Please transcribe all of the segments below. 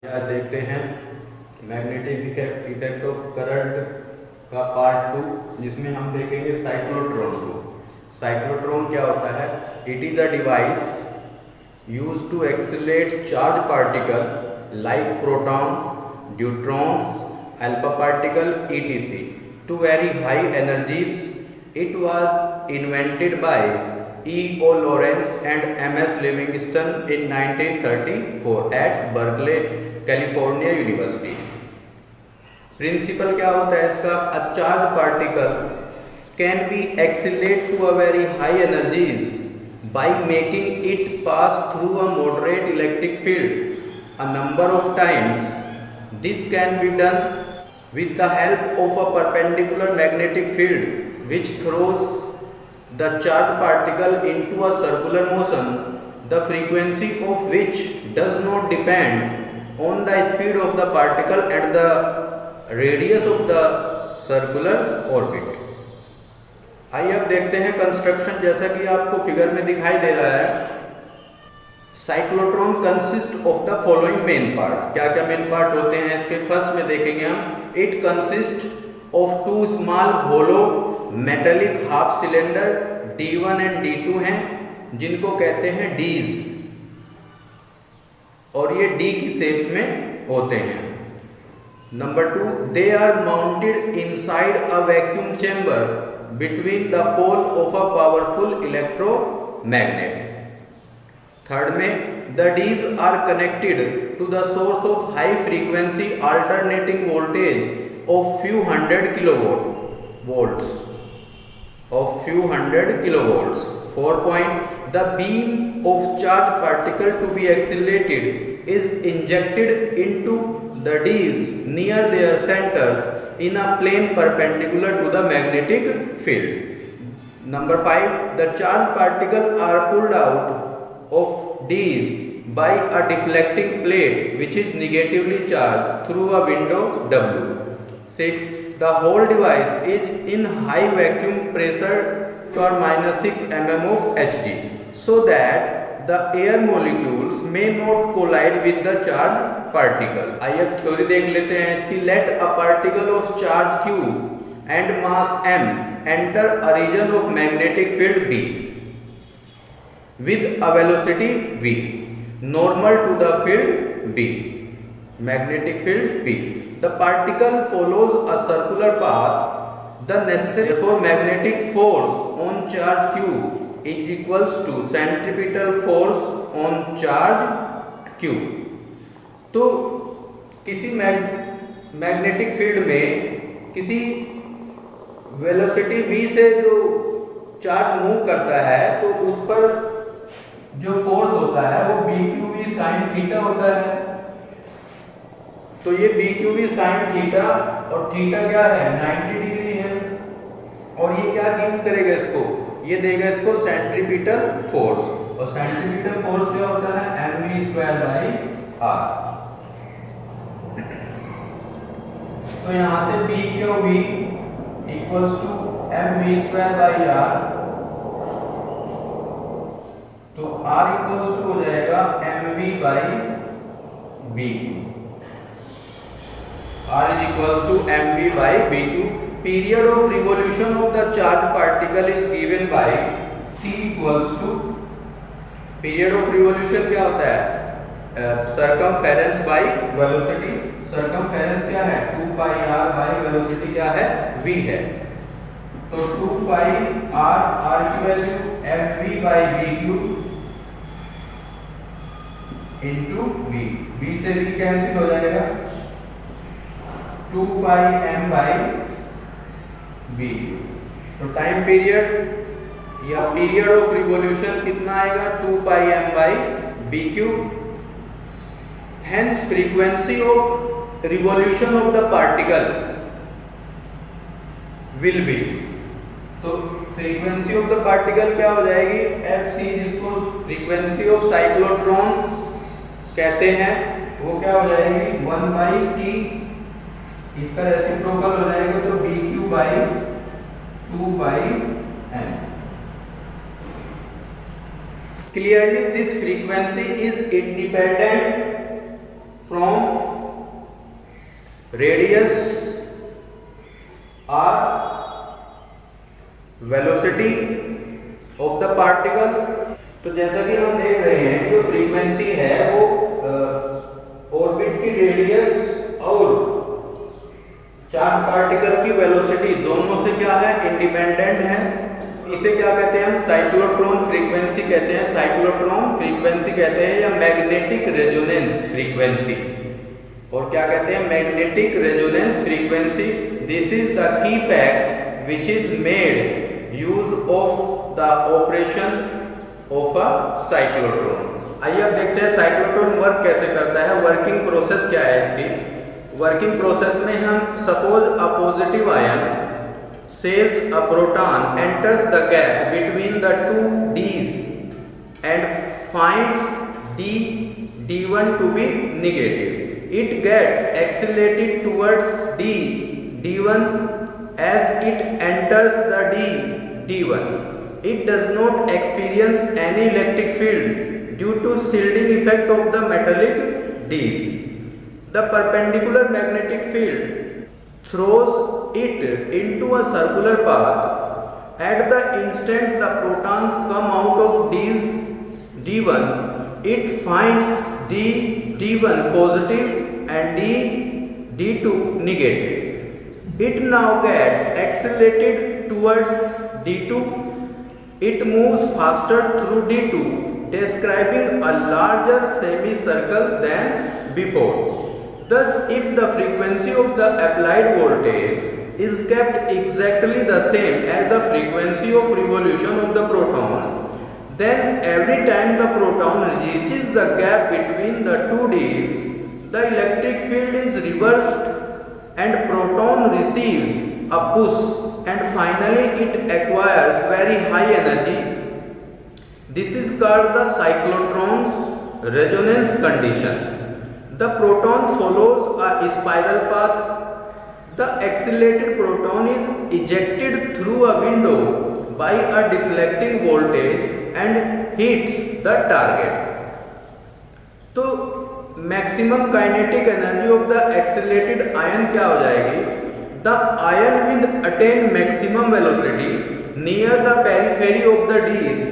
यह देखते हैं मैग्नेटिक इफेक्ट ऑफ करंट का पार्ट 2, जिसमें हम देखेंगे साइक्लोट्रॉन को। साइक्लोट्रॉन क्या होता है? It is a device used to accelerate charge particle like protons, neutrons, alpha particle etc to very high energies. It was invented by E.O. Lawrence and M.S. Livingston in 1934 at Berkeley, California University. Principle क्या होता है इसका? A charged particle can be accelerated to a very high energies by making it pass through a moderate electric field a number of times. This can be done with the help of a perpendicular magnetic field which throws the charged particle into a circular motion, the frequency of which does not depend on the speed of the particle and the radius of the circular orbit. आइए अब देखते हैं construction. जैसा कि आपको figure में दिखाई दे रहा है, cyclotron consist of the following main part. क्या क्या मेन पार्ट होते हैं इसके? फर्स्ट में देखेंगे हम, it consist of two small hollow metallic half cylinder D1 and D2 हैं, जिनको कहते हैं डीज, और ये डी की शेप में होते हैं। Number 2, they are mounted inside a vacuum chamber between the pole of a powerful electromagnet. Third में, the Ds are connected to the source of high frequency alternating voltage of few hundred kilovolts. 4 point, the beam of charged particle to be accelerated is injected into the Ds near their centers in a plane perpendicular to the magnetic field. Number 5, the charged particles are pulled out of Ds by a deflecting plate which is negatively charged through a window W. 6, the whole device is in high vacuum pressure or -6 mm of Hg, so that the air molecules may not collide with the charged particle. आइए अब theory देख लेते हैं इसकी। Let a particle of charge Q and mass m enter a region of magnetic field B with a velocity v normal to the field B, magnetic field B. The particle follows a circular path. The necessary for magnetic force on charge Q is equals to centripetal force on charge Q. तो किसी magnetic field में किसी velocity v से जो charge move करता है, तो उस पर जो फोर्स होता है वो BQV sin थीटा होता है। तो ये BQV sin थीटा, और थीटा क्या है? 90 डिग्री है। और ये क्या गिव करेगा इसको? ये देगा इसको सेंट्रीपिटल फोर्स, और सेंट्रीपिटल फोर्स क्या होता है? mv²/r। तो यहां से BQV इक्वल्स टू mv²/r, तो R इक्वल्स टू हो जाएगा mv/bq। R is equals to mv/bq। Period of revolution of the charge particle is given by T equals to, period of revolution क्या होता है? Circumference by velocity. सरकमफेरेंस क्या है? 2πr by velocity क्या है? v है। तो 2πr, r की value mv/bq into v, v से v कैंसिल हो जाएगा, 2πm/bq। तो टाइम पीरियड या पीरियड ऑफ रिवॉल्यूशन कितना आएगा? 2πm/bq। Hence frequency of revolution of the particle will be, तो फ्रीक्वेंसी ऑफ द पार्टिकल क्या हो जाएगी? fc, जिसको फ्रीक्वेंसी ऑफ साइक्लोट्रॉन कहते हैं, वो क्या हो जाएगी? 1/t। इसका रेसिप्रोकल हो जाएगा तो BQ/2/m। Clearly this frequency is independent from radius or velocity of the particle। तो जैसा कि हम देख रहे हैं जो फ्रीक्वेंसी है वो ऑर्बिट की रेडियस और चार्ज पार्टिकल की वेलोसिटी दोनों से क्या है, इंडिपेंडेंट है। इसे क्या कहते हैं हम, साइक्लोट्रॉन फ्रीक्वेंसी कहते हैं, साइक्लोट्रॉन फ्रीक्वेंसी कहते हैं या मैग्नेटिक रेजोनेंस फ्रीक्वेंसी। और क्या कहते हैं, magnetic resonance frequency. This is the key fact which is made use of the operation of a cyclotron. आइए अब देखते हैं साइक्लोट्रॉन वर्क कैसे करता है, वर्किंग प्रोसेस क्या है इसकी। वर्किंग प्रोसेस में हम suppose a positive ion says a proton enters the gap between the two D's and finds D1 to be negative. It gets accelerated towards D1 as it enters the D1. It does not experience any electric field due to shielding effect of the metallic D's. The perpendicular magnetic field throws it into a circular path. At the instant the protons come out of D1, it finds D1 positive and D2 negative. It now gets accelerated towards D2. It moves faster through D2, describing a larger semicircle than before. Thus, if the frequency of the applied voltage is kept exactly the same as the frequency of revolution of the proton, then every time the proton reaches the gap between the two D's, the electric field is reversed and proton receives a push and finally it acquires very high energy. This is called the cyclotron's resonance condition. The proton follows a spiral path. The accelerated proton is ejected through a window by a deflecting voltage and hits the target. तो maximum kinetic energy of the accelerated ion क्या हो जाएगी? The ion will attain maximum velocity near the periphery of the D's.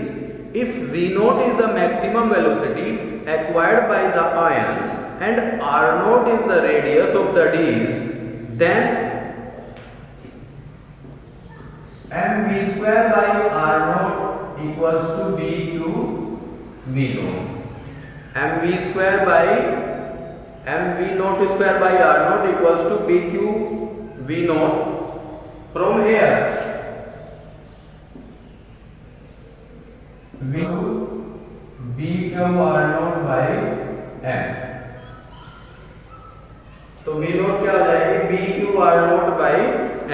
If V0 is the maximum velocity acquired by the ions and R0 is the radius of the D's, then mv square by R0 equals to bq V0. mv square by mv0 square by R0 equals to bq V0. From here bq R0 by m, तो V0 क्या हो जाएगी, bq R0 by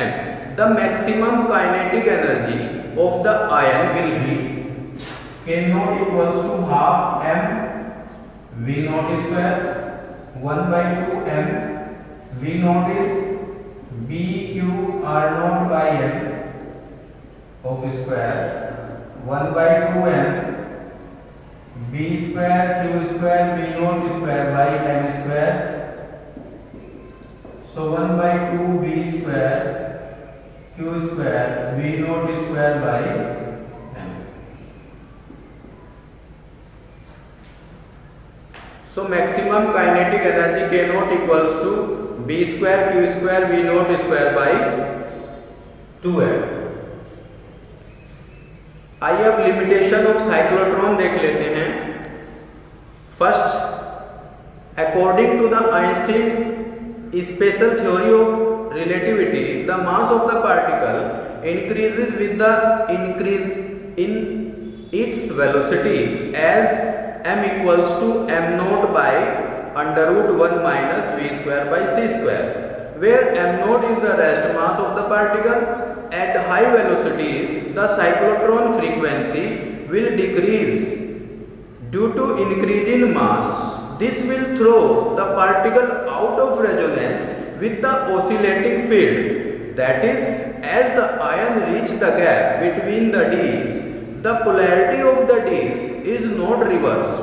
m. The maximum kinetic energy of the ion will be k0 equals to half m V0 square 1 by 2 m. V0 is bq R0 by m of square 1 by 2 m b square q square V0 square by m square. So 1 by 2 b square q square V0 square by m. So maximum kinetic energy k0 equals to b square q square V0 square by 2m. आइए अब limitation of cyclotron देख लेते हैं। First, according to the Einstein special theory of relativity, the mass of the particle increases with the increase in its velocity as m equals to m naught by under root 1 minus v square by c square, where m naught is the rest mass of the particle. At high velocities, the cyclotron frequency will decrease due to increase in mass. This will throw the particle out of resonance with the oscillating field. That is, as the ion reach the gap between the D's, the polarity of the D's is not reversed.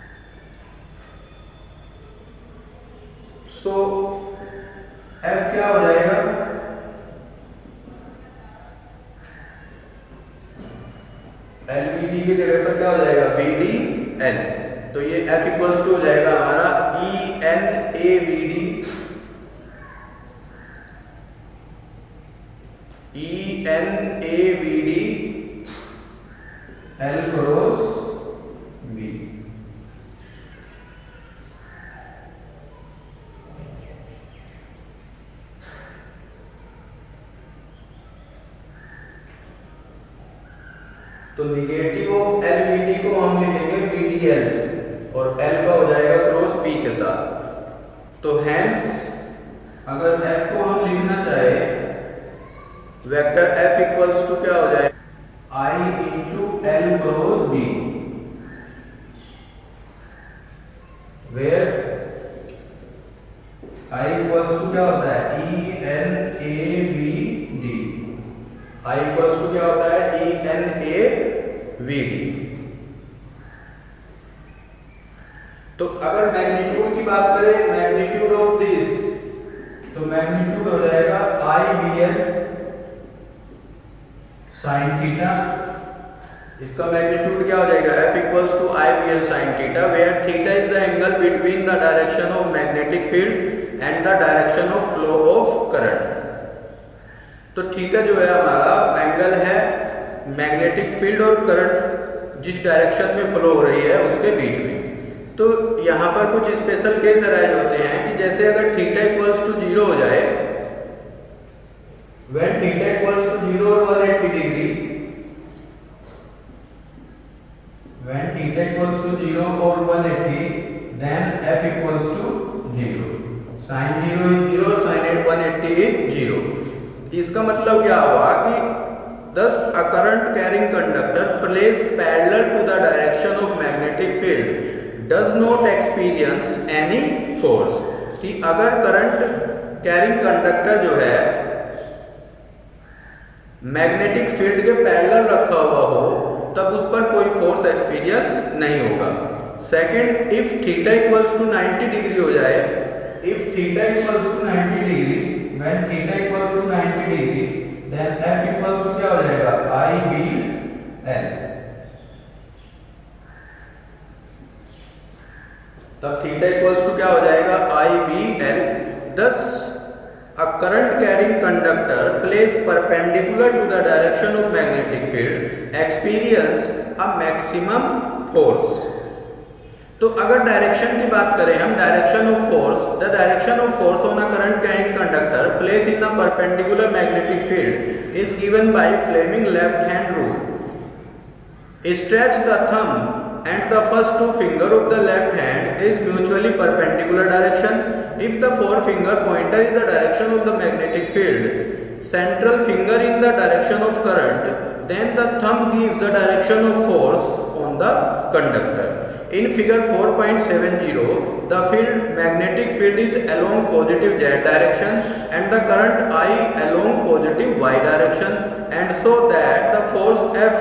जाएगा VDL। तो ये F equals to हो जाएगा हमारा ENAVD L cross B। तो negative of LVD को हम लिखेंगे VDL और L का हो जाएगा क्रॉस P के साथ। तो हेंस अगर F को हम लिखना चाहे वेक्टर F इक्वल्स टू क्या हो जाएगा I into L cross B, where I equals to क्या होता है ENAVD। I इक्वल्स टू क्या होता है ENAVD। तो अगर मैग्नीट्यूड की बात करें, मैग्नीट्यूड ऑफ दिस, तो मैग्नीट्यूड हो जाएगा IBL साइन थीटा। इसका मैग्नीट्यूड क्या हो जाएगा F equals to IBL sine theta, where theta is the angle between the direction of magnetic field and the direction of flow of current. तो theta जो है हमारा एंगल है मैग्नेटिक फील्ड और करंट जिस डायरेक्शन में फ्लो हो रही है उसके बीच में। तो यहाँ पर कुछ स्पेशल केस अराइज होते हैं कि जैसे अगर थीटा इक्वल्स टू 0 हो जाए, व्हेन थीटा इक्वल्स टू 0 और 180 degree, when theta equals to 0 और 180, then F equals to 0, sin 0 is 0 और sin 180 इज 0। इसका मतलब क्या हुआ कि thus a current carrying conductor placed parallel to the direction of magnetic field does not experience any force। कि अगर current carrying conductor जो है मैग्नेटिक फील्ड के पैरेलल रखा हुआ हो तब उस पर कोई फोर्स एक्सपीरियंस नहीं होगा। Second, if theta equals to 90 degree हो जाए, if theta equals to 90 degree, when theta equals to 90 degree, then F equals to क्या हो जाएगा IBL। तब थीटा इक्वल्स टू क्या हो जाएगा IBL। Thus a current carrying conductor placed perpendicular to the direction of magnetic field experience a maximum force। तो अगर direction की बात करें हम, direction of force, the direction of force on a current carrying conductor place in a perpendicular magnetic field is given by Fleming left hand rule. Stretch the thumb and the first two finger of the left hand is mutually perpendicular direction. If the forefinger pointer is the direction of the magnetic field, central finger in the direction of current, then the thumb gives the direction of force on the conductor. In figure 4.70, the magnetic field is along positive z direction and the current I along positive y direction, and so that the force F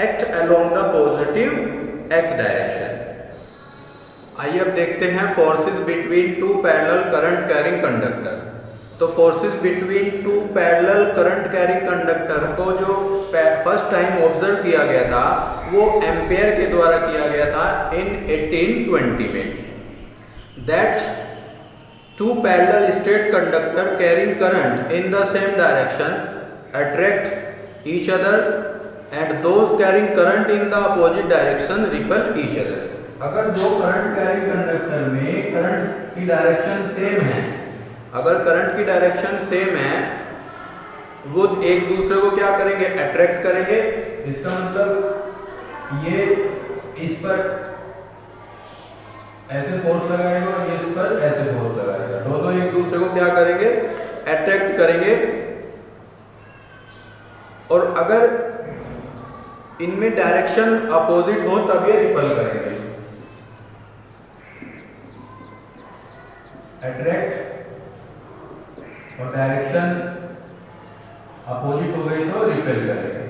acts along the positive x direction. आइए अब देखते हैं forces between two parallel current carrying conductor. तो forces between two parallel current carrying conductor को जो first time observe किया गया था वो एम्पेयर के द्वारा किया गया था इन 1820 में। That two parallel straight conductor carrying current in the same direction attract each other and those carrying current in the opposite direction repel each other। अगर दो करंट कैरिंग कंडक्टर में करंट की डायरेक्शन सेम है, अगर current की direction same है, वो एक दूसरे को क्या करेंगे अट्रैक्ट करेंगे। इसका मतलब ये इस पर ऐसे फोर्स लगाएगा और ये इस पर ऐसे फोर्स लगाएगा, दोनों एक दूसरे को क्या करेंगे अट्रैक्ट करेंगे। और अगर इनमें डायरेक्शन अपोजिट हो तब ये रिपल करेंगे। अट्रैक्ट और डायरेक्शन अपोजिट हो गई तो रिपेल करेंगे।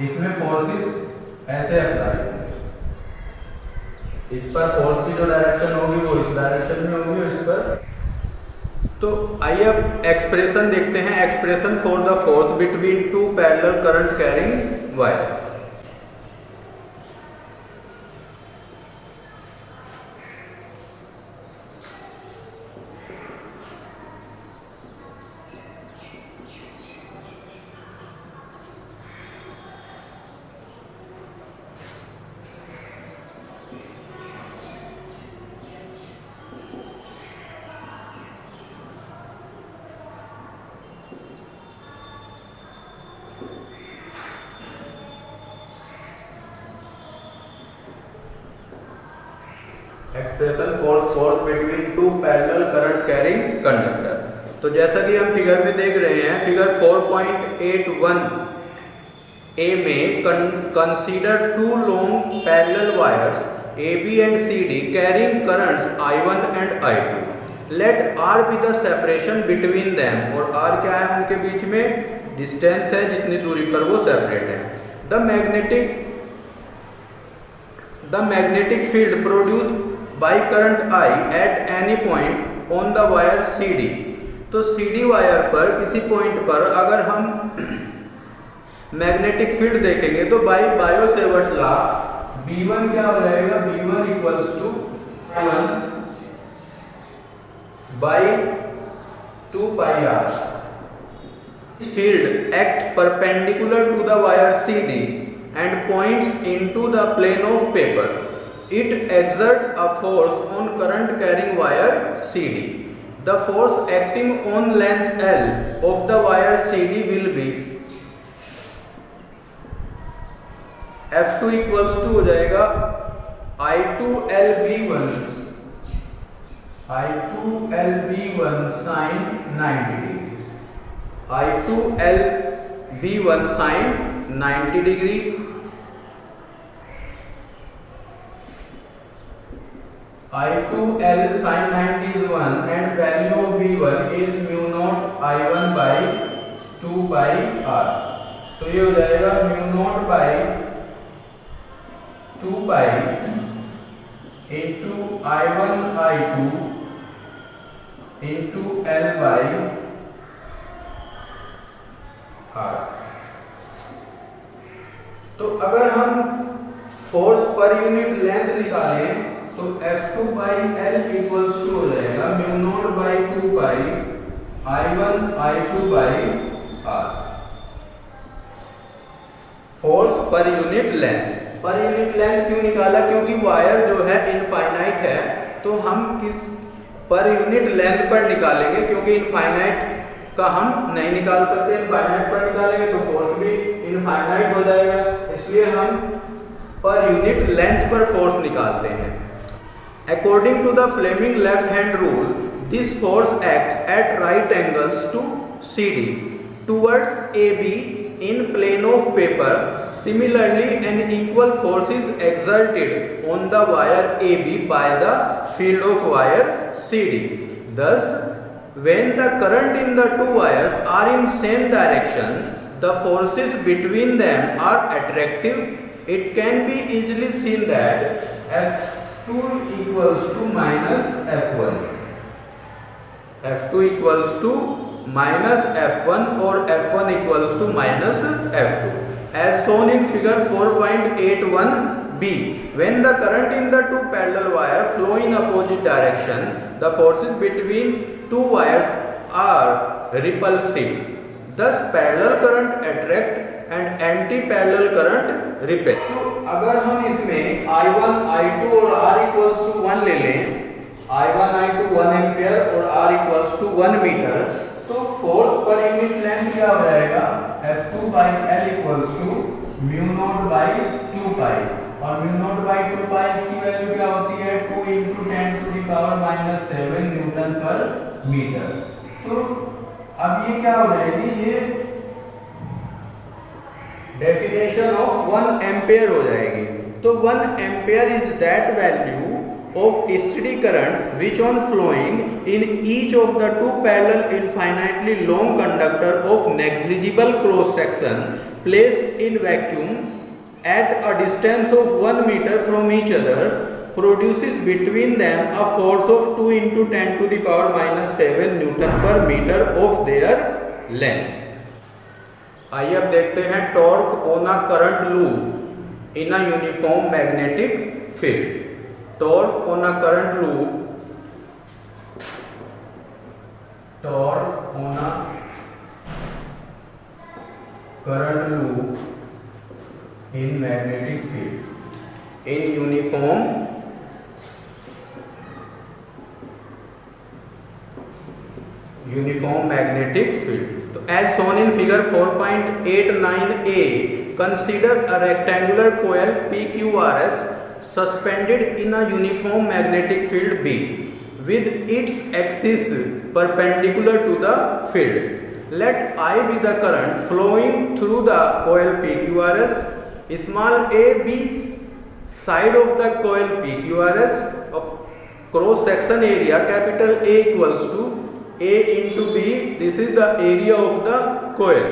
इसमें फोर्सेस ऐसे अप्लाई होंगे, इस पर फोर्स की जो डायरेक्शन होगी वो इस डायरेक्शन में होगी और इस पर। तो आइए अब एक्सप्रेशन देखते हैं, expression for the force between two parallel current carrying wire. Expression force between two parallel current carrying conductor. तो जैसा कि हम फिगर में देख रहे हैं, फिगर 4.81 ए में consider two long parallel wires AB and CD carrying currents I1 and I2. Let R be the separation between them. और R क्या है उनके बीच में? डिस्टेंस है, जितनी दूरी पर वो सेपरेट है। The magnetic field produced by current I at any point on the wire CD. तो CD वायर पर किसी पॉइंट पर अगर हम मैग्नेटिक फील्ड देखेंगे तो बाय बायो-सेवर्ट्स लॉ B1 क्या हो जाएगा? B1 equals to 1 by 2 pi r. Field act perpendicular to the wire CD and points into the plane of paper. It exerts a force on current carrying wire CD. The force acting on length L of the wire CD will be F2 equals to हो जाएगा I2LB1 sin 90 degree, I2LB1 sin 90 degree, I2L sin 90 is 1 and value of B1 is mu naught I1 by 2 pi r. तो ये हो जाएगा mu naught by 2 pi into I1 I2 into L by R. तो अगर हम force per unit length निकालें तो F2 by L equals to हो जाएगा mu naught by 2 pi I1 I2 by R। Force per unit length, per unit length क्यों निकाला? क्योंकि वायर जो है इनफाइनाइट है, तो हम किस पर यूनिट लेंथ पर निकालेंगे, क्योंकि इनफाइनाइट का हम नहीं निकाल सकते। इनफाइनाइट पर निकालेंगे तो फोर्स भी इनफाइनाइट हो जाएगा, इसलिए हम पर यूनिट लेंथ पर फोर्स निकालते हैं। According to the Fleming left hand rule, this force act at right angles to CD towards AB in plane of paper. Similarly, an equal force is exerted on the wire AB by the field of wire CD. Thus, when the current in the two wires are in same direction, the forces between them are attractive. It can be easily seen that F2 equals to minus F1. F2 equals to minus F1 or F1 equals to minus F2. As shown in figure 4.81b, when the current in the two parallel wires flow in opposite direction, the forces between two wires are repulsive. Thus, parallel current attract and anti-parallel current repel. तो अगर हम इसमें I1, I2 और R equals to 1 ले लें, I1, I2 1 ampere और R equals to 1 metre, तो force per unit length क्या हो जाएगा? F2 by L equals to mu naught by 2 pi, और mu naught by 2 pi इसकी वैल्यू क्या होती है? 2 into 10 to the power minus 7 Newton पर मीटर। तो अब ये क्या हो जाएगी? ये डेफिनेशन ऑफ 1 एम्पियर हो जाएगी। तो 1 ampere is that value of steady current which on flowing in each of the two parallel infinitely long conductor of negligible cross section placed in vacuum at a distance of 1 meter from each other produces between them a force of 2 into 10 to the power minus 7 Newton per meter of their length। आइए अब देखते हैं torque on a current loop in a uniform magnetic field. Torque on a current loop, torque on a current loop in magnetic field in uniform magnetic field. So as shown in figure 4.89a, consider a rectangular coil PQRS suspended in a uniform magnetic field B with its axis perpendicular to the field. Let I be the current flowing through the coil PQRS. Small a B side of the coil PQRS, cross section area capital A equals to A into B. This is the area of the coil,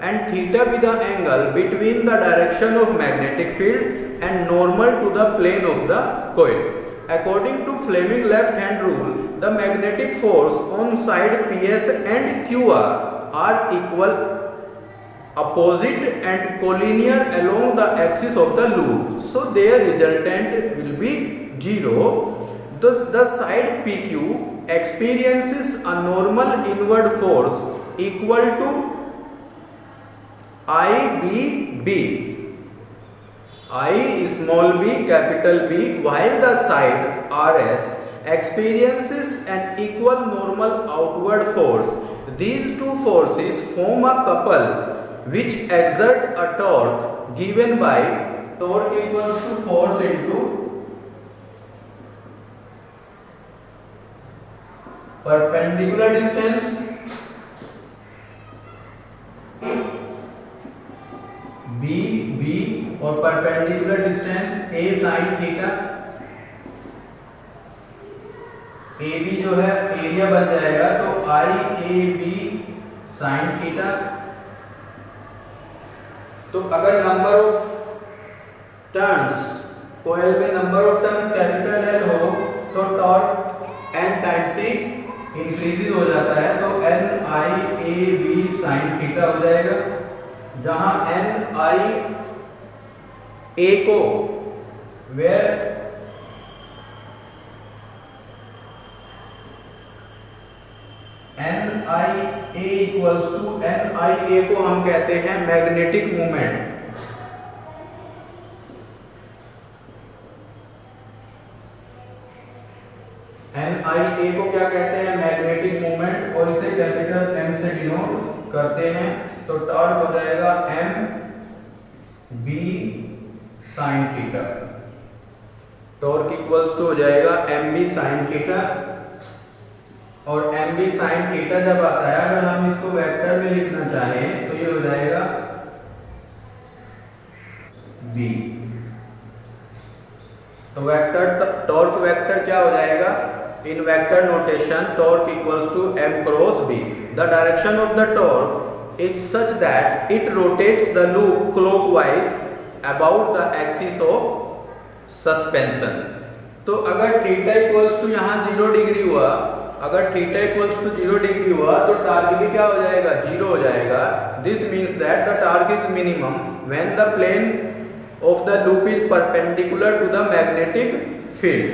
and theta be the angle between the direction of magnetic field and normal to the plane of the coil. According to Fleming left hand rule, the magnetic force on side PS and QR are equal, opposite and collinear along the axis of the loop, so their resultant will be 0. The side PQ experiences a normal inward force equal to IBB, I small b capital B, while the side RS experiences an equal normal outward force. These two forces form a couple which exert a torque given by torque equals to force into perpendicular distance B और perpendicular distance A sin theta. AB जो है area बन जाएगा तो IAB sin theta. तो अगर number of turns कोयल में number of turns capital L हो तो torque N times C increase हो जाता है, तो NIAB sin थीटा हो जाएगा, जहां NI A को where NIA equals to NIA को हम कहते हैं मैग्नेटिक मूवमेंट. NIA को क्या कहते हैं? मैग्नेटिक मूवमेंट, और इसे कैपिटल M से डिनोट करते हैं. तो टॉर्क हो जाएगा MB sin theta. Torque equals to हो जाएगा MB sin थीटा, और MB sin थीटा जब आता है, अगर हम इसको वेक्टर में लिखना चाहें तो ये हो जाएगा B. तो वेक्टर टॉर्क वेक्टर क्या हो जाएगा? In vector notation torque equals to M cross B. The direction of the torque is such that it rotates the loop clockwise about the axis of suspension. तो अगर theta equals to यहाँ 0 degree हुआ, अगर theta equals to 0 degree हुआ तो torque भी क्या हो जाएगा? 0 हो जाएगा. This means that the torque is minimum when the plane of the loop is perpendicular to the magnetic field.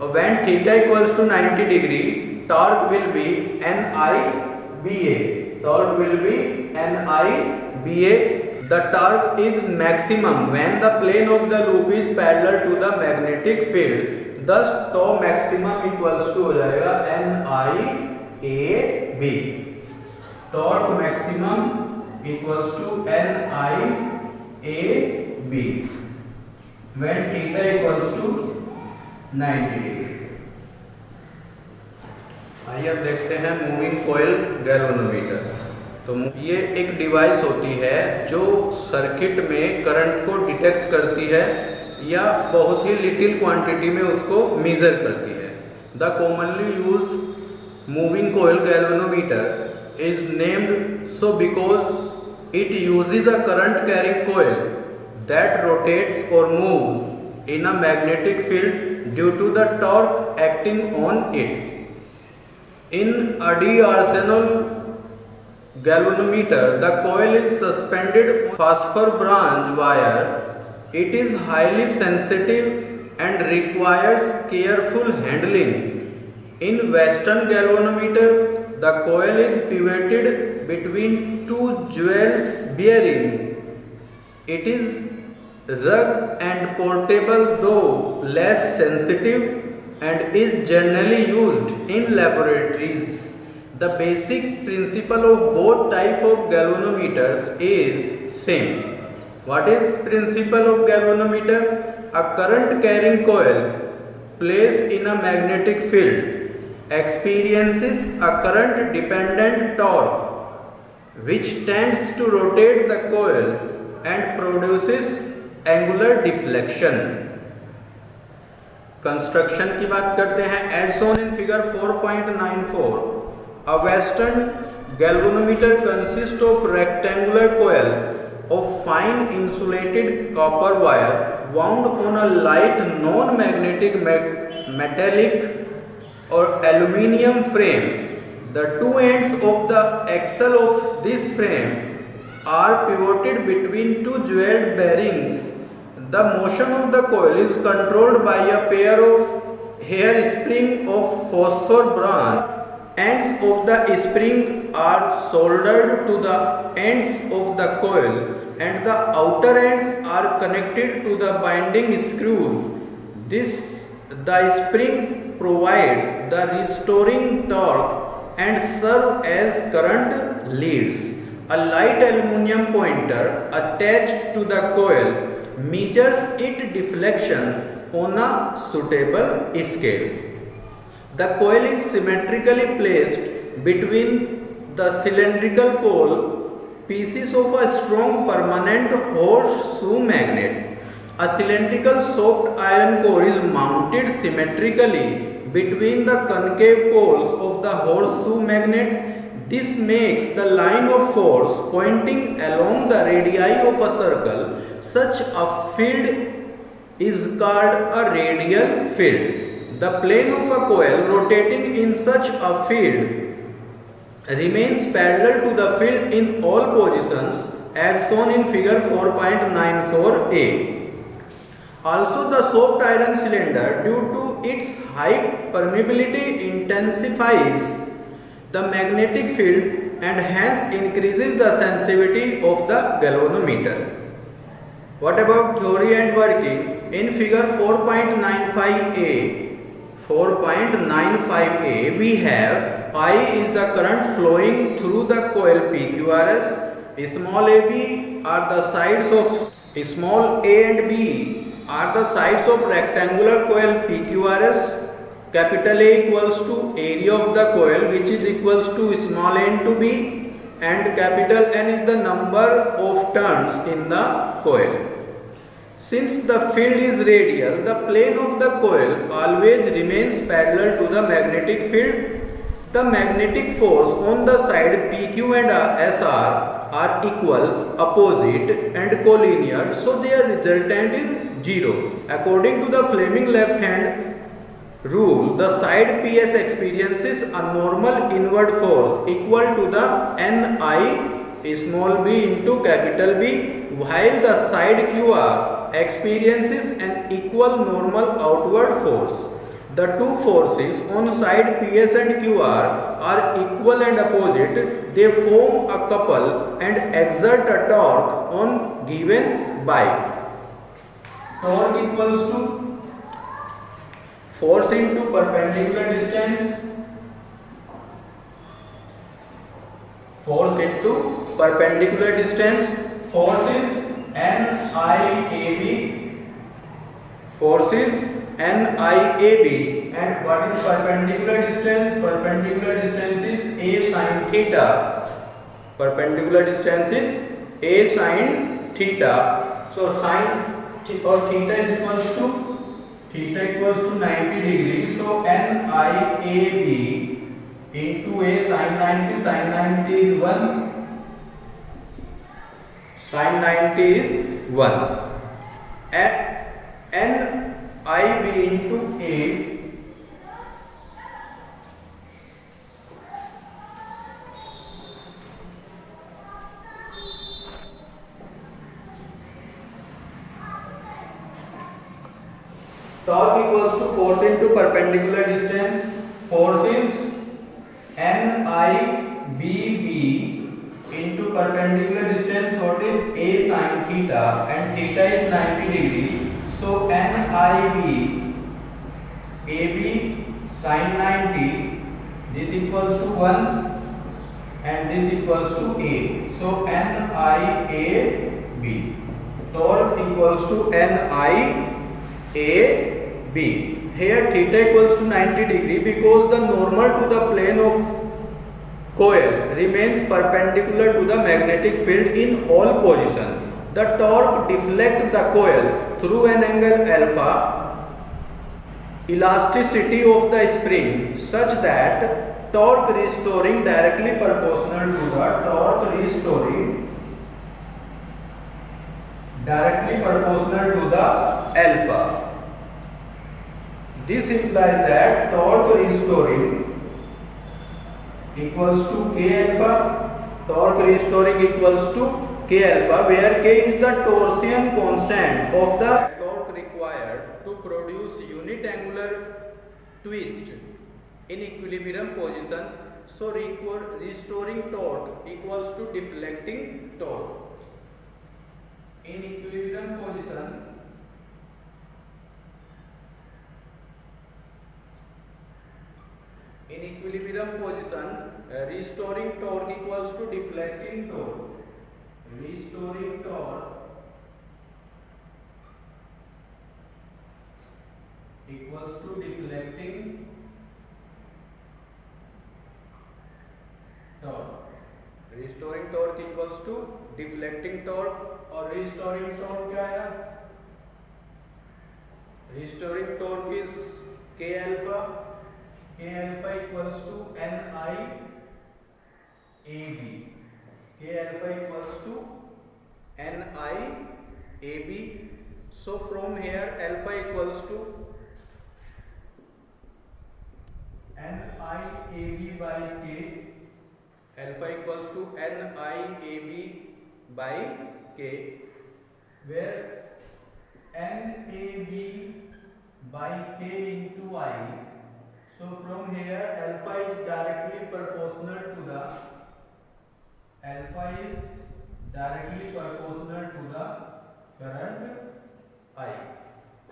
और when theta equals to 90 degree, torque will be NIBA. Torque will be NIBA. The torque is maximum when the plane of the loop is parallel to the magnetic field. Thus, torque maximum equals to हो जाएगा NIAB. Torque maximum equals to NIAB when theta equals to 90 degree. आइए अब देखते हैं moving coil galvanometer. तो ये एक device होती है जो सर्किट में करंट को डिटेक्ट करती है या बहुत ही लिटिल क्वांटिटी में उसको मेजर करती है. The commonly use moving coil galvanometer is named so because it uses a current carrying coil that rotates और moves in a magnetic field due to the torque acting on it. In a D-arsenal galvanometer, the coil is suspended on phosphor branch wire. It is highly sensitive and requires careful handling. In Western galvanometer, the coil is pivoted between two jewels bearing. It is rugged and portable, though less sensitive, and is generally used in laboratories. The basic principle of both type of galvanometers is same. What is principle of galvanometer? a current carrying coil placed in a magnetic field experiences a current dependent torque which tends to rotate the coil and produces angular deflection. Construction की बात करते हैं. As shown in figure 4.94, a western galvanometer consists of rectangular coil of fine insulated copper wire wound on a light non-magnetic metallic or aluminium frame. The two ends of the axle of this frame are pivoted between two jeweled bearings. The motion of the coil is controlled by a pair of hair spring of phosphor bronze. Ends of the spring are soldered to the ends of the coil and the outer ends are connected to the binding screws. The spring provide the restoring torque and serve as current leads. A light aluminum pointer attached to the coil measures its deflection on a suitable scale. The coil is symmetrically placed between the cylindrical pole pieces of a strong permanent horseshoe magnet. A cylindrical soft iron core is mounted symmetrically between the concave poles of the horseshoe magnet. This makes the line of force pointing along the radii of a circle. Such a field is called a radial field. The plane of a coil rotating in such a field remains parallel to the field in all positions as shown in figure 4.94a. Also, the soft iron cylinder, due to its high permeability, intensifies the magnetic field and hence increases the sensitivity of the galvanometer. What about theory and working? In figure 4.95a, we have I is the current flowing through the coil PQRS. Small ab are the sides of small a and b are the sides of rectangular coil PQRS. Capital A equals to area of the coil, which is equals to small a into b, and capital N is the number of turns in the coil. Since the field is radial, the plane of the coil always remains parallel to the magnetic field. The magnetic force on the side PQ and SR are equal, opposite and collinear, so their resultant is 0. According to the Fleming left hand rule, the side PS experiences a normal inward force equal to the Ni small b into capital B, while the side QR experiences an equal normal outward force. The two forces on side PS and QR are equal and opposite. They form a couple and exert a torque on given by. Torque equals to force into perpendicular distance. Force into perpendicular distance. Force is NIAB. Force is NIAB. And what is perpendicular distance? Perpendicular distance is A sin theta. Perpendicular distance is A sin theta. So sin or theta is equals to 90 degrees. So NIAB into A sin 90. Sin 90 is 1. Sin 90 is 1. And NIB into A torque equals to force into perpendicular distance. Force is NIBB into perpendicular distance. What is A sin theta, and theta is 90 degree. So NIB AB sin 90, this equals to 1 and this equals to A. So NIAB. Torque equals to AB. Here theta equals to 90 degree because the normal to the plane of coil remains perpendicular to the magnetic field in all positions. The torque deflects the coil through an angle alpha. Elasticity of the spring such that torque restoring directly proportional to the torque restoring directly proportional to the alpha. This implies that torque restoring equals to K alpha. Torque restoring equals to K alpha, where K is the torsion constant of the torque required to produce unit angular twist in equilibrium position. So restoring torque equals to deflecting torque. In equilibrium position, restoring torque equals to deflecting torque. Restoring torque equals to deflecting torque. Restoring torque equals to deflecting torque. और restoring torque क्या है? Restoring torque is K alpha. K alpha equals to Ni AB. K alpha equals to Ni AB. So from here alpha equals to Ni AB by K. Alpha equals to Ni AB by K, where NAB by K into I. So from here alpha is directly proportional to the current I.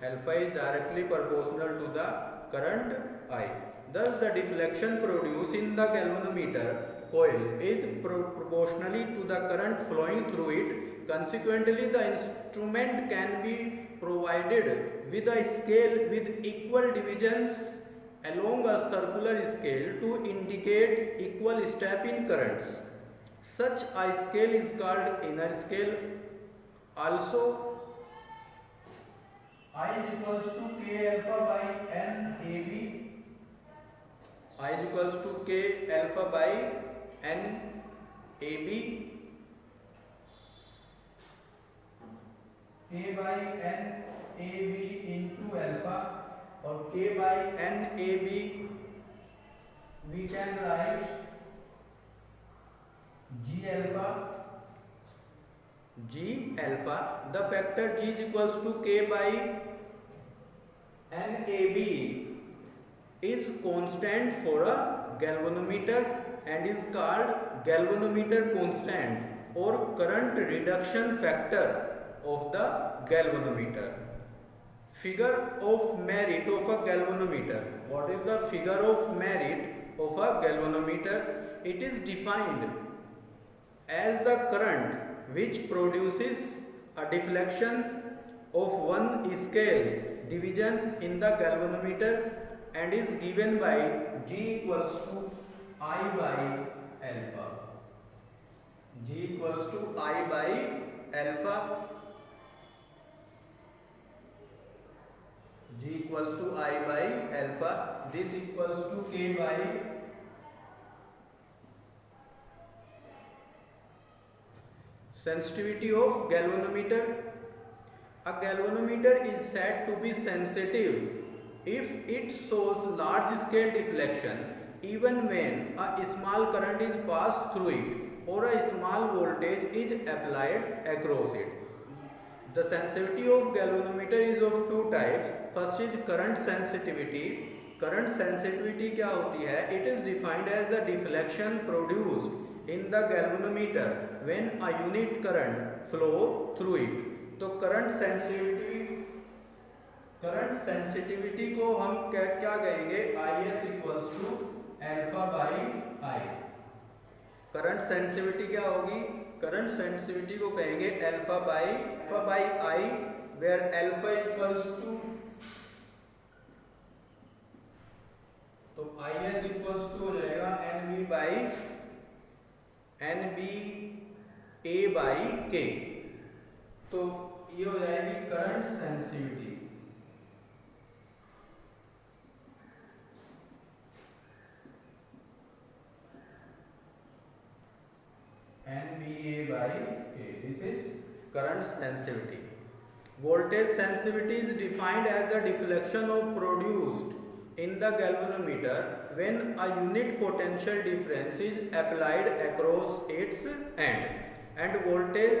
Alpha is directly proportional to the current I. Thus the deflection produced in the galvanometer coil is proportionally to the current flowing through it. Consequently, the instrument can be provided with a scale with equal divisions along a circular scale to indicate equal step in currents. Such a scale is called inner scale. Also, I is equals to K alpha by NAB. I is equals to K alpha by NAB. K by NAB into alpha, or K by NAB we can write G alpha. The factor G is equals to K by NAB is constant for a galvanometer and is called galvanometer constant or current reduction factor of the galvanometer. Figure of merit of a galvanometer. What is the figure of merit of a galvanometer? It is defined as the current which produces a deflection of one scale division in the galvanometer and is given by G equals to I by alpha. G equals to I by alpha. G equals to I by alpha. This equals to K by sensitivity of galvanometer. A galvanometer is said to be sensitive if it shows large scale deflection even when a small current is passed through it or a small voltage is applied across it. The sensitivity of galvanometer is of two types. First is current sensitivity. Current sensitivity क्या होती है? It is defined as the deflection produced in the galvanometer when a unit current flow through it. तो current sensitivity को हम क्या कहेंगे? IS equals to alpha by I. Current sensitivity क्या होगी? करंट सेंसिटिविटी को कहेंगे alpha by I, where alpha equals to NBA/K। तो ये हो जाएगी current sensitivity. NBA/K, this is current sensitivity. Voltage sensitivity is defined as the deflection of produced in the galvanometer when a unit potential difference is applied across its end, and voltage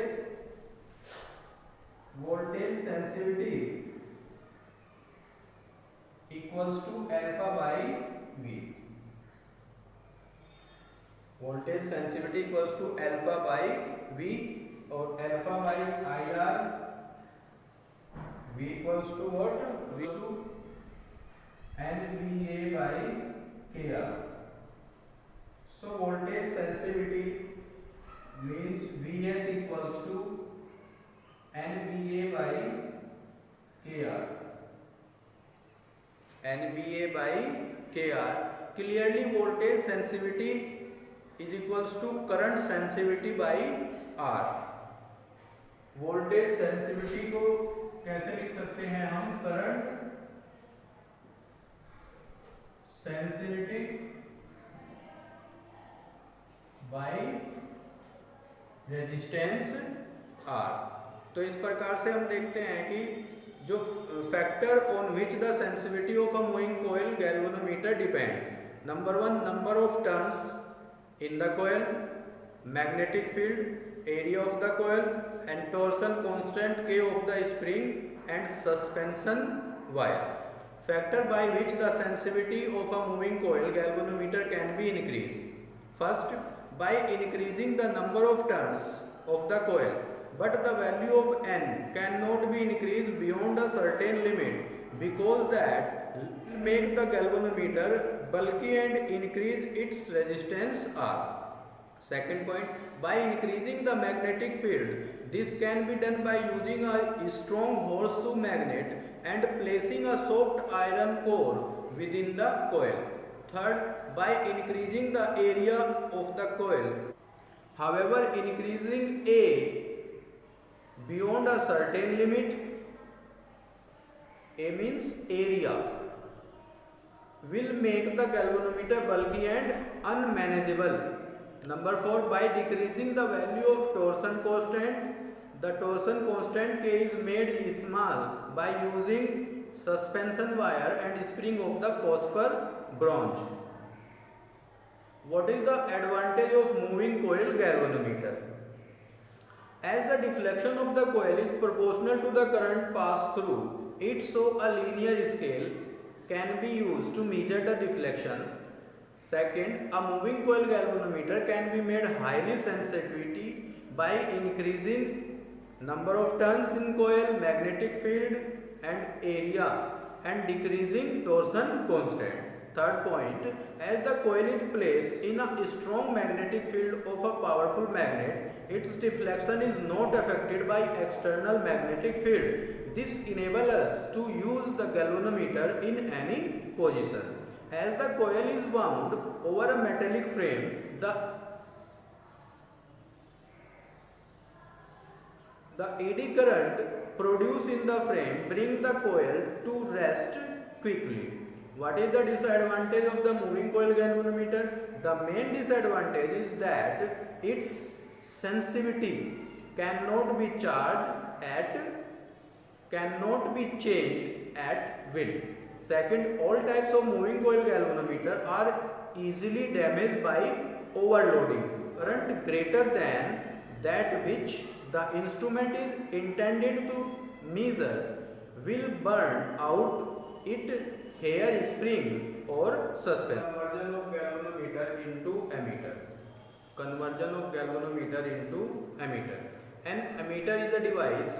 sensitivity equals to alpha by V. Voltage sensitivity equals to alpha by V, और alpha by IR, V equals to what? V to NBA/KR. So voltage sensitivity means Vs equals to NBA/KR. NBA/KR. Clearly voltage sensitivity is equals to current sensitivity by R. Voltage sensitivity को कैसे लिख सकते हैं हम? Current sensitivity by resistance R। तो इस प्रकार से हम देखते हैं कि जो factor on which the sensitivity of a moving coil galvanometer depends. Number 1, number of turns in the coil, magnetic field, area of the coil, and torsion constant K of the spring and suspension wire. Factor by which the sensitivity of a moving coil galvanometer can be increased. First, by increasing the number of turns of the coil, but the value of N cannot be increased beyond a certain limit because that make the galvanometer bulky and increase its resistance R. Second point, by increasing the magnetic field, this can be done by using a strong horseshoe magnet and placing a soft iron core within the coil. Third, by increasing the area of the coil. However, increasing A beyond a certain limit, A means area, will make the galvanometer bulky and unmanageable. Number 4, by decreasing the value of torsion constant, the torsion constant K is made small by using suspension wire and spring of the phosphor bronze. What is the advantage of moving coil galvanometer? As the deflection of the coil is proportional to the current passed through it, so a linear scale can be used to measure the deflection. Second, a moving coil galvanometer can be made highly sensitivity by increasing number of turns in coil, magnetic field and area, and decreasing torsion constant. Third point, as the coil is placed in a strong magnetic field of a powerful magnet, its deflection is not affected by external magnetic field. This enables us to use the galvanometer in any position. As the coil is wound over a metallic frame, the eddy current produced in the frame brings the coil to rest quickly. What is the disadvantage of the moving coil galvanometer? The main disadvantage is that its sensitivity cannot be changed at will. Second, all types of moving coil galvanometer are easily damaged by overloading. Current greater than that which the instrument is intended to measure will burn out its hair spring or suspension. Conversion of galvanometer into ammeter. Conversion of galvanometer into ammeter. An ammeter is a device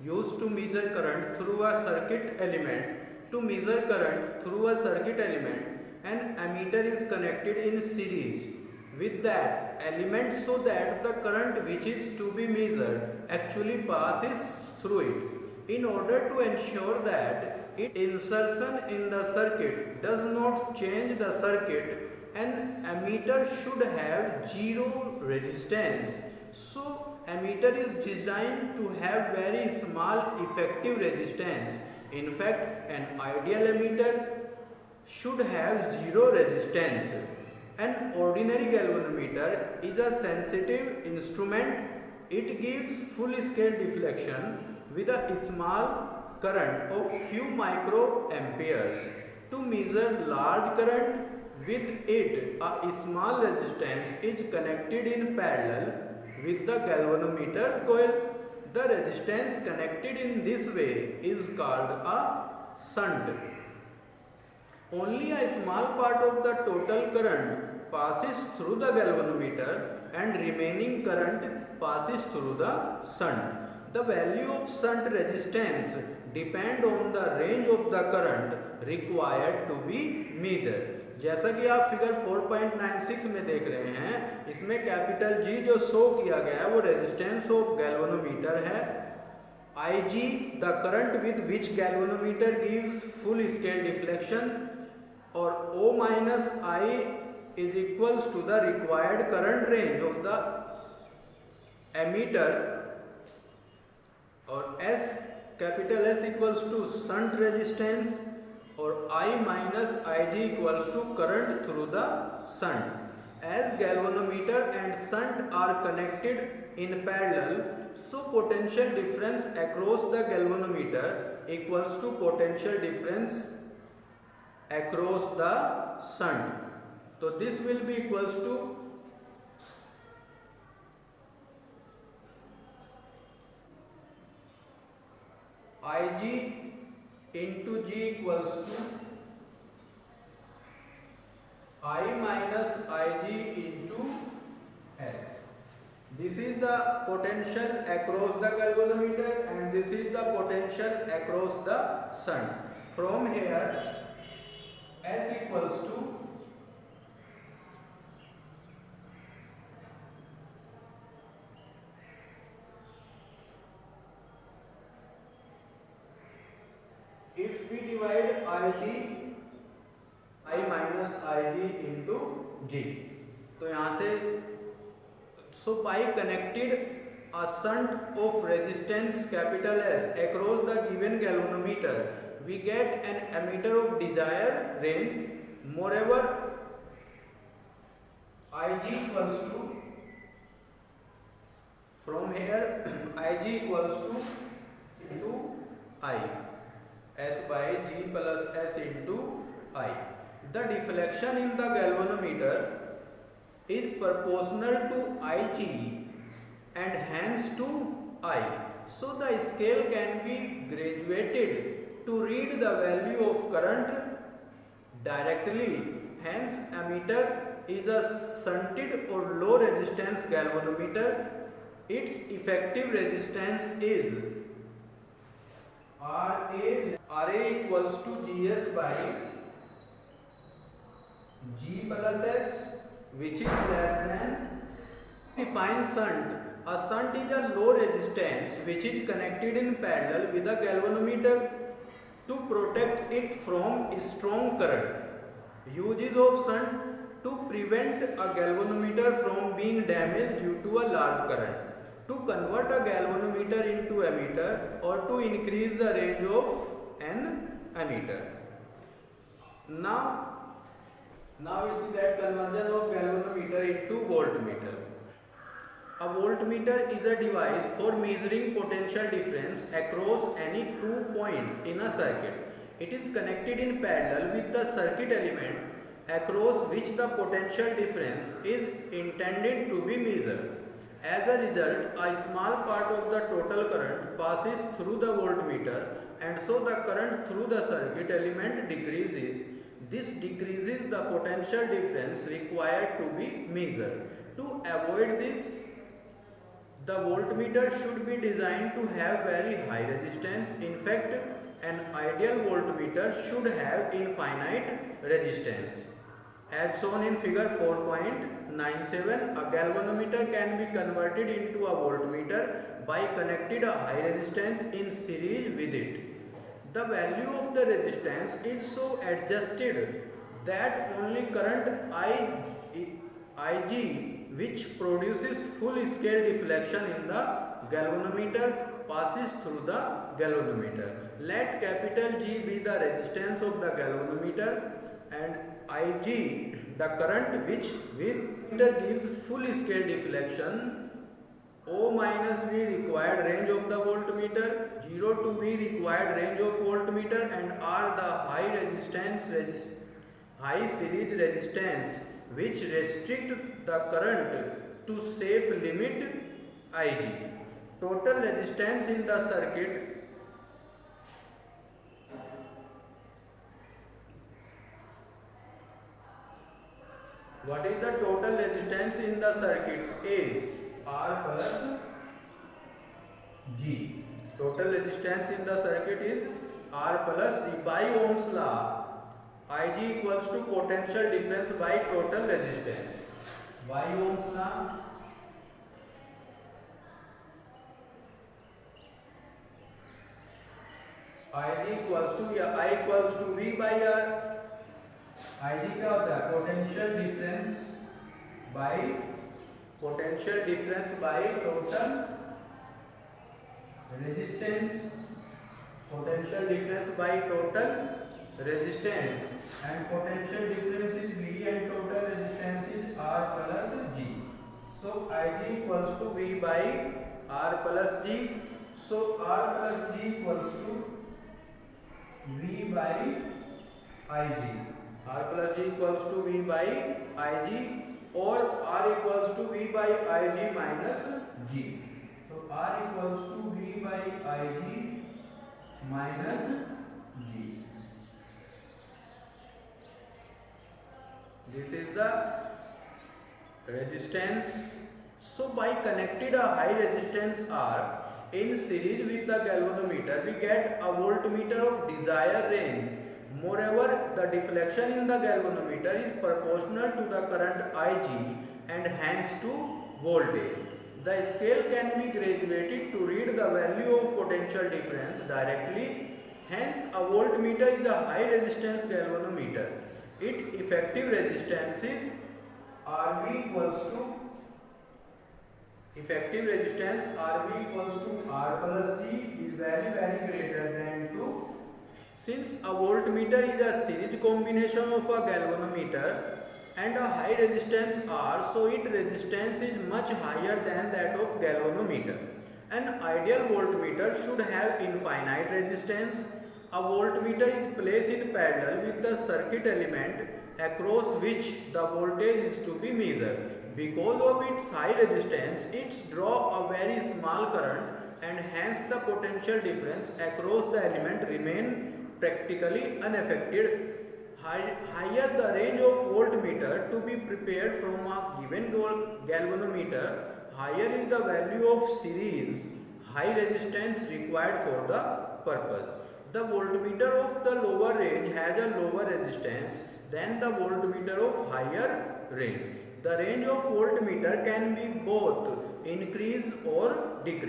used to measure current through a circuit element. To measure current through a circuit element, an ammeter is connected in series with that element so that the current which is to be measured actually passes through it. In order to ensure that its insertion in the circuit does not change the circuit. An ammeter should have zero resistance. So ammeter is designed to have very small effective resistance. In fact, an ideal ammeter should have zero resistance. An ordinary galvanometer is a sensitive instrument. It gives full scale deflection with a small current of few microamperes. To measure large current with it, a small resistance is connected in parallel with the galvanometer coil. The resistance connected in this way is called a shunt. Only a small part of the total current passes through the galvanometer and remaining current passes through the shunt. The value of shunt resistance depend on the range of the current required to be measured. जैसा कि आप figure 4.96 में देख रहे हैं, इसमें capital G जो show किया गया है वो रेजिस्टेंस ऑफ गैल्वेनोमीटर है. Ig the current with which galvanometer gives full scale deflection, और O minus I is equals to the required current range of the ammeter, और S capital S equals to shunt resistance, और I minus Ig equals to current through the shunt. As galvanometer and shunt are connected in parallel, so potential difference across the galvanometer equals to potential difference across the shunt. So this will be equals to Ig into G equals to I minus Ig into S. This is the potential across the galvanometer and this is the potential across the shunt. From here S equals to if we divide Ig, I minus Ig into G, तो यहाँ से so by connected a shunt of resistance capital S across the given galvanometer, we get an ammeter of desired range. Moreover, Ig equals to, from here Ig equals to into I, S by G plus S into I. The deflection in the galvanometer is proportional to Ig and hence to I. So the scale can be graduated to read the value of current directly. Hence ammeter is a shunted or low resistance galvanometer. Its effective resistance is Ra equals to Gs by G plus S, which is less than. Define shunt. A shunt is a low resistance which is connected in parallel with a galvanometer to protect it from strong current. Uses of shunt: to prevent a galvanometer from being damaged due to a large current, to convert a galvanometer into ammeter, or to increase the range of an ammeter. Now we see that conversion of galvanometer into voltmeter. A voltmeter is a device for measuring potential difference across any 2 points in a circuit. It is connected in parallel with the circuit element across which the potential difference is intended to be measured. As a result, a small part of the total current passes through the voltmeter, and so the current through the circuit element decreases. This decreases the potential difference required to be measured. To avoid this, the voltmeter should be designed to have very high resistance. In fact, an ideal voltmeter should have infinite resistance. As shown in figure 4.97, a galvanometer can be converted into a voltmeter by connecting a high resistance in series with it. The value of the resistance is so adjusted that only current Ig, which produces full scale deflection in the galvanometer, passes through the galvanometer. Let capital G be the resistance of the galvanometer and Ig the current which gives full scale deflection. O minus V required range of the voltmeter, 0 to V required range of voltmeter, and R the high series resistance which restrict the current to safe limit Ig. Total resistance in the circuit what is the total resistance in the circuit is R plus G. Total resistance in the circuit is R plus G. By Ohm's law, Ig equals to potential difference by total resistance. By Ohm's law, I equals to V by R. Ig क्या होता है? Potential difference by total resistance. Potential difference by total resistance, and potential difference is V and total resistance is R plus G. So Ig equals to V by R plus G. So R plus G equals to V by Ig. R plus G equals to V by Ig, or R equals to V by Ig minus G. So R equals to V by Ig minus G. This is the resistance. So by connected a high resistance R in series with the galvanometer, we get a voltmeter of desired range. Moreover, the deflection in the galvanometer is proportional to the current Ig and hence to voltage. The scale can be graduated to read the value of potential difference directly. Hence, a voltmeter is a high resistance galvanometer. Its effective resistance is Rv equals to R plus G is very greater than 2. Since a voltmeter is a series combination of a galvanometer and a high resistance R, so its resistance is much higher than that of galvanometer. An ideal voltmeter should have infinite resistance. A voltmeter is placed in parallel with the circuit element across which the voltage is to be measured. Because of its high resistance, it draws a very small current and hence the potential difference across the element remain practically unaffected. Higher the range of voltmeter to be prepared from a given galvanometer, higher is the value of series high resistance required for the purpose. The voltmeter of the lower range has a lower resistance than the voltmeter of higher range. The range of voltmeter can be both increase or decrease.